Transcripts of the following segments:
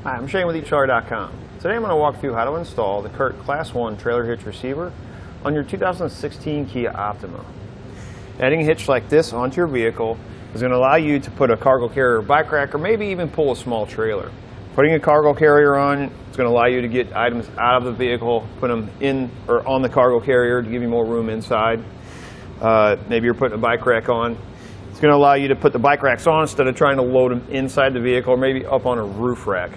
Hi, I'm Shane with etrailer.com. Today I'm going to walk through how to install the Curt Class 1 Trailer Hitch Receiver on your 2016 Kia Optima. Adding a hitch like this onto your vehicle is going to allow you to put a cargo carrier bike rack or maybe even pull a small trailer. Putting a cargo carrier on is going to allow you to get items out of the vehicle, put them in or on the cargo carrier to give you more room inside. Maybe you're putting a bike rack on. It's going to allow you to put the bike racks on instead of trying to load them inside the vehicle or maybe up on a roof rack.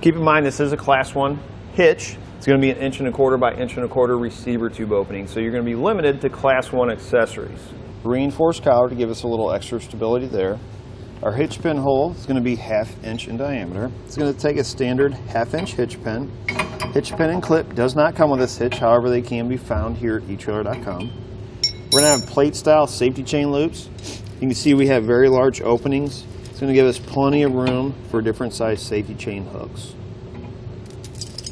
Keep in mind this is a Class 1 hitch. It's going to be an 1.25 inch by 1.25 inch receiver tube opening, so you're going to be limited to Class 1 accessories. Reinforced collar to give us a little extra stability there. Our hitch pin hole is going to be 1/2 inch in diameter. It's going to take a standard 1/2 inch hitch pin. Hitch pin and clip does not come with this hitch, however they can be found here at etrailer.com. We're going to have plate style safety chain loops. You can see we have very large openings. It's going to give us plenty of room for different size safety chain hooks.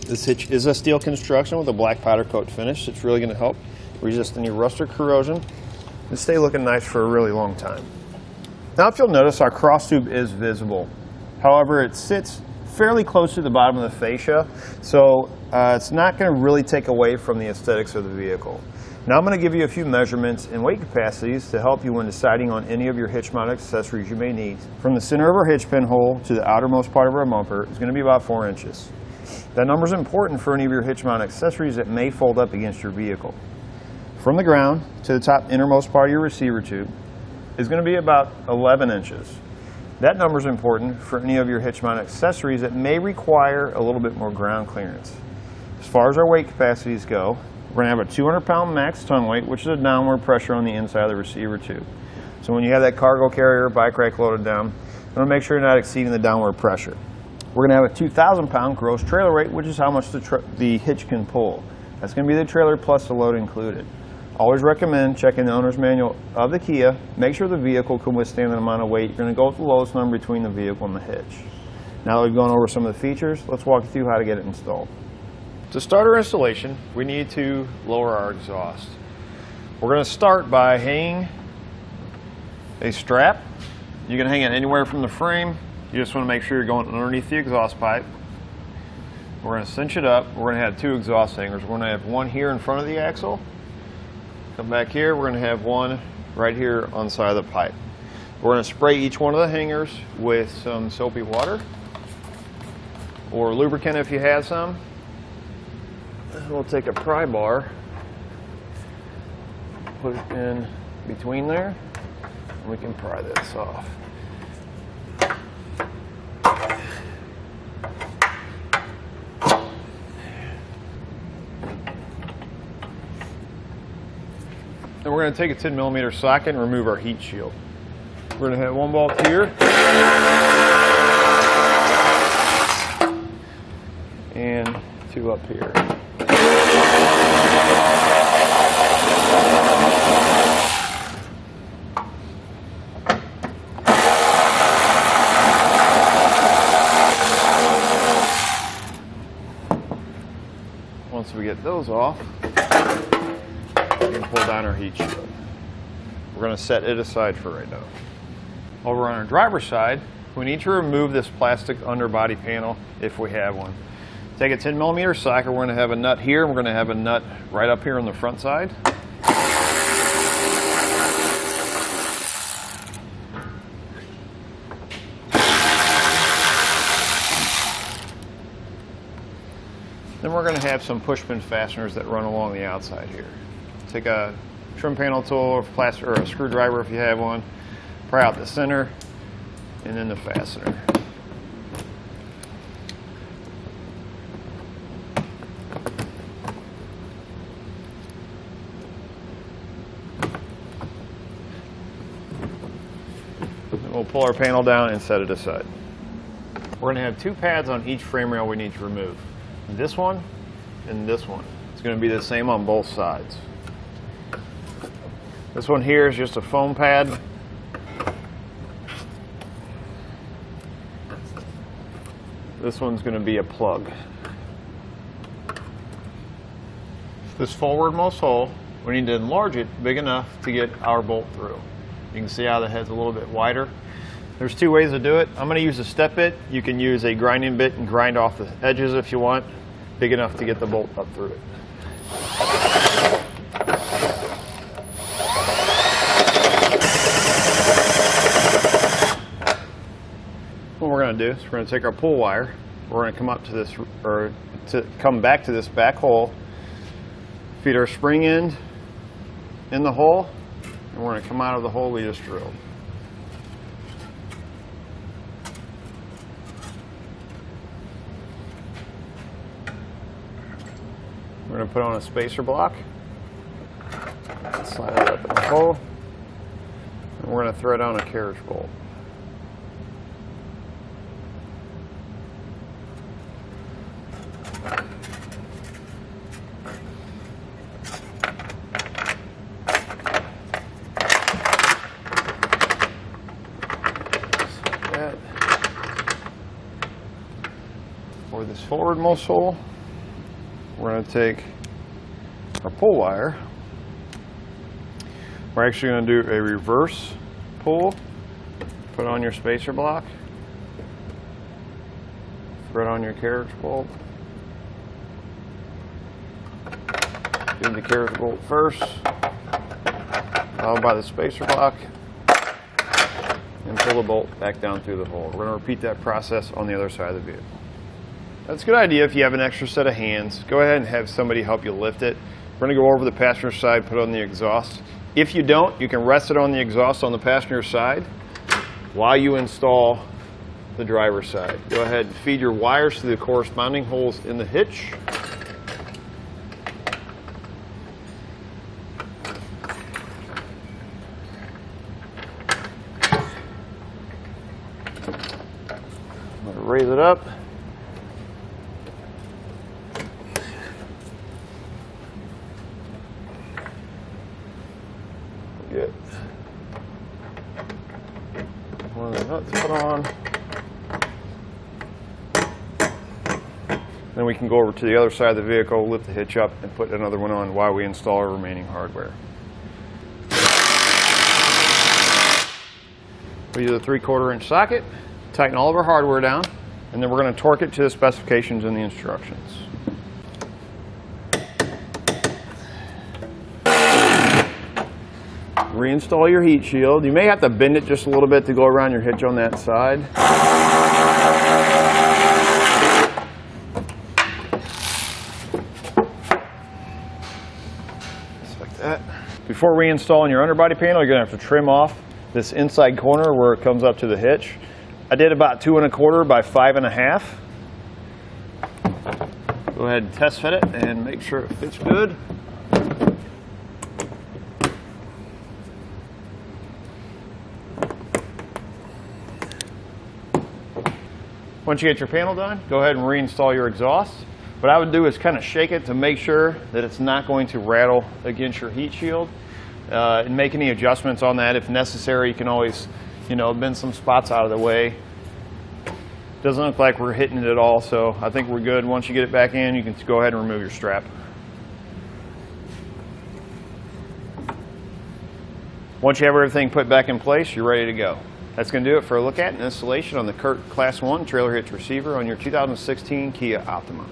This hitch is a steel construction with a black powder coat finish. It's really going to help resist any rust or corrosion and stay looking nice for a really long time. Now if you'll notice, our cross tube is visible. However, it sits fairly close to the bottom of the fascia, so it's not going to really take away from the aesthetics of the vehicle. Now I'm going to give you a few measurements and weight capacities to help you when deciding on any of your hitch mount accessories you may need. From the center of our hitch pin hole to the outermost part of our bumper is going to be about 4 inches. That number is important for any of your hitch mount accessories that may fold up against your vehicle. From the ground to the top innermost part of your receiver tube is going to be about 11 inches. That number is important for any of your hitch mount accessories that may require a little bit more ground clearance. As far as our weight capacities go, we're going to have a 200-pound max tongue weight, which is a downward pressure on the inside of the receiver tube. So when you have that cargo carrier bike rack loaded down, you want to make sure you're not exceeding the downward pressure. We're going to have a 2,000-pound gross trailer weight, which is how much the hitch can pull. That's going to be the trailer plus the load included. Always recommend checking the owner's manual of the Kia. Make sure the vehicle can withstand that amount of weight. You're going to go with the lowest number between the vehicle and the hitch. Now that we've gone over some of the features, let's walk you through how to get it installed. To start our installation, we need to lower our exhaust. We're going to start by hanging a strap. You can hang it anywhere from the frame. You just want to make sure you're going underneath the exhaust pipe. We're going to cinch it up. We're going to have 2 exhaust hangers. We're going to have one here in front of the axle. Come back here, we're going to have one right here on the side of the pipe. We're going to spray each one of the hangers with some soapy water or lubricant if you have some. We'll take a pry bar, put it in between there, and we can pry this off. Then we're going to take a 10mm socket and remove our heat shield. We're going to have one bolt here and 2 up here. Once we get those off, we can pull down our heat shield. We're going to set it aside for right now. Over on our driver's side, we need to remove this plastic underbody panel if we have one. Take a 10mm socket. We're going to have a nut here, and we're going to have a nut right up here on the front side. Then we're going to have some push pin fasteners that run along the outside here. Take a trim panel tool or a screwdriver if you have one, pry out the center, and then the fastener. Then we'll pull our panel down and set it aside. We're going to have 2 pads on each frame rail we need to remove. This one and this one. It's going to be the same on both sides. This one here is just a foam pad. This one's going to be a plug. This forwardmost hole, we need to enlarge it big enough to get our bolt through. You can see how the head's a little bit wider. There's two ways to do it. I'm going to use a step bit. You can use a grinding bit and grind off the edges if you want, big enough to get the bolt up through it. What we're going to do is we're going to take our pull wire. We're going to come up to this, or to come back to this back hole, feed our spring end in the hole, and we're going to come out of the hole we just drilled. We're going to put on a spacer block, slide it up in the hole, and we're going to thread on a carriage bolt. For this forwardmost hole, we're going to take our pull wire. We're actually going to do a reverse pull. Put on your spacer block. Thread on your carriage bolt. Do the carriage bolt first, followed by the spacer block, and pull the bolt back down through the hole. We're going to repeat that process on the other side of the vehicle. That's a good idea if you have an extra set of hands. Go ahead and have somebody help you lift it. We're going to go over the passenger side, put it on the exhaust. If you don't, you can rest it on the exhaust on the passenger side while you install the driver's side. Go ahead and feed your wires to the corresponding holes in the hitch. I'm going to raise it up. Get one of the nuts put on. Then we can go over to the other side of the vehicle, lift the hitch up, and put another one on while we install our remaining hardware. We use a 3/4 inch socket, tighten all of our hardware down, and then we're going to torque it to the specifications in the instructions. Reinstall your heat shield. You may have to bend it just a little bit to go around your hitch on that side. Just like that. Before reinstalling your underbody panel, you're going to have to trim off this inside corner where it comes up to the hitch. I did about 2 1/4 by 5 1/2. Go ahead and test fit it and make sure it fits good. Once you get your panel done, go ahead and reinstall your exhaust. What I would do is kind of shake it to make sure that it's not going to rattle against your heat shield, and make any adjustments on that. If necessary, you can always, bend some spots out of the way. Doesn't look like we're hitting it at all, so I think we're good. Once you get it back in, you can go ahead and remove your strap. Once you have everything put back in place, you're ready to go. That's going to do it for a look at and installation on the Curt Class 1 Trailer Hitch Receiver on your 2016 Kia Optima.